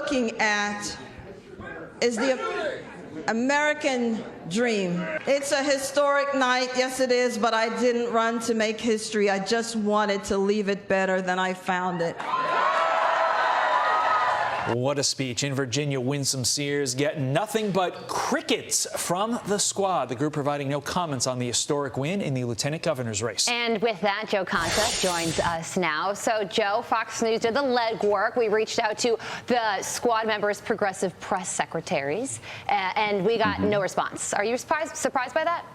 looking at is the American dream. It's a historic night, yes it is, but I didn't run to make history. I just wanted to leave it better than I found it. What a speech. In Virginia, Winsome Sears get nothing but crickets from the squad. The group providing no comments on the historic win in the lieutenant governor's race. And with that, Joe Concha joins us now. So, Joe, Fox News did the legwork. We reached out to the squad members' progressive press secretaries, and we got no response. Are you surprised by that?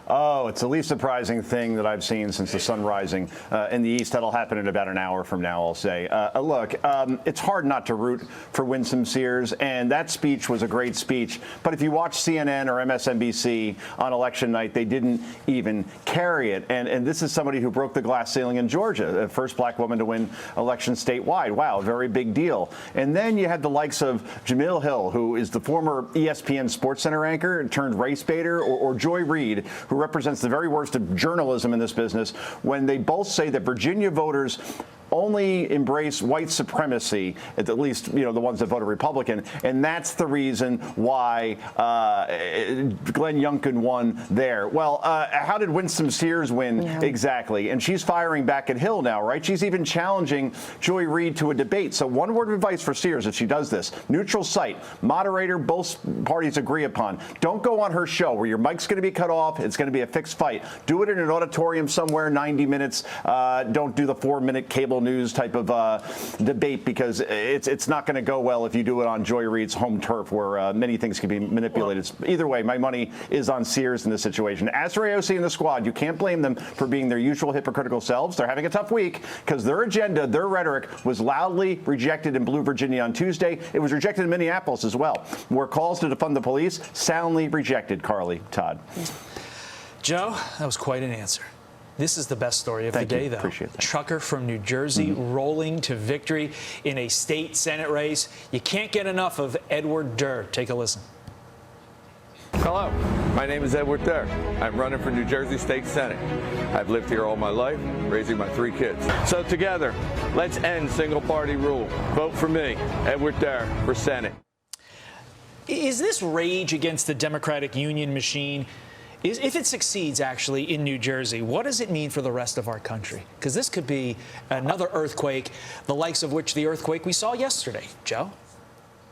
Oh, it's the least surprising thing that I've seen since the sun rising in the East. That'll happen in about an hour from now, I'll say. Look, it's hard not to root for Winsome Sears, and that speech was a great speech. But if you watch CNN or MSNBC on election night, they didn't even carry it. And this is somebody who broke the glass ceiling in Georgia, the first black woman to win election statewide. Wow, very big deal. And then you had the likes of Jamil Hill, who is the former ESPN SportsCenter anchor turned race baiter, or Joy Reid, who represents the very worst of journalism in this business, when they both say that Virginia voters only embrace white supremacy, at least, you know, the ones that voted Republican, and that's the reason why Glenn Youngkin won there. Well, how did Winsome Sears win exactly? And she's firing back at Hill now, right? She's even challenging Joy Reid to a debate. So one word of advice for Sears if she does this: neutral site, moderator, both parties agree upon. Don't go on her show where your mic's going to be cut off. It's going to be a fixed fight. Do it in an auditorium somewhere, 90 minutes. Don't do the 4-minute cable news type of debate, because it's not going to go well if you do it on Joy Reid's home turf, where many things can be manipulated. Either way, my money is on Sears in this situation. As for AOC and the squad, you can't blame them for being their usual hypocritical selves. They're having a tough week because their agenda, their rhetoric, was loudly rejected in Blue Virginia on Tuesday. It was rejected in Minneapolis as well, where calls to defund the police soundly rejected. Carly, Todd. Joe, that was quite an answer. This is the best story of the day, though. Appreciate that. Trucker from New Jersey rolling to victory in a state Senate race. You can't get enough of Edward Durr. Take a listen. Hello, my name is Edward Durr. I'm running for New Jersey State Senate. I've lived here all my life, raising my 3 kids. So together, let's end single-party rule. Vote for me, Edward Durr, for Senate. Is this rage against the Democratic Union machine, if it succeeds actually in New Jersey, what does it mean for the rest of our country? Because this could be another earthquake, the likes of which the earthquake we saw yesterday. Joe?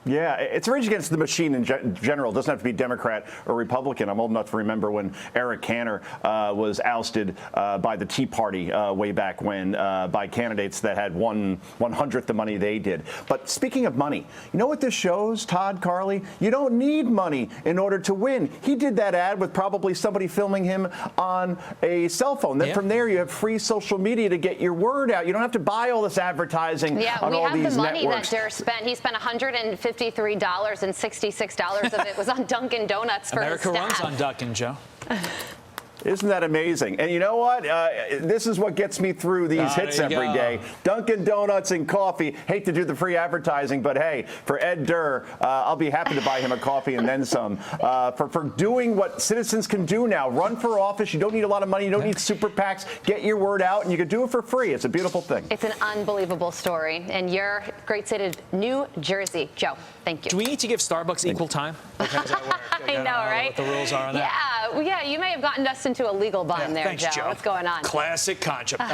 Yeah, it's a rage against the machine in general. It doesn't have to be Democrat or Republican. I'm old enough to remember when Eric Cantor was ousted by the Tea Party way back when, by candidates that had 1/100th the money they did. But speaking of money, you know what this shows, Todd, Carly? You don't need money in order to win. He did that ad with probably somebody filming him on a cell phone. Then from there, you have free social media to get your word out. You don't have to buy all this advertising on all these networks. Yeah, we have the money that Durr spent. He spent $153, and $66 of it was on Dunkin' Donuts for his staff. America runs on Dunkin', Joe. Isn't that amazing? And you know what? This is what gets me through these hits every day. Dunkin' Donuts and coffee. Hate to do the free advertising, but hey, for Ed Durr, I'll be happy to buy him a coffee and then some. For doing what citizens can do now. Run for office. You don't need a lot of money. You don't need super PACs. Get your word out, and you can do it for free. It's a beautiful thing. It's an unbelievable story. And your great state of New Jersey. Joe, thank you. Do we need to give Starbucks equal time? Like, how does that work? I know, right? What the rules are on that? Yeah, you may have gotten us into a legal bind there, thanks, Joe. What's going on? Classic Concha.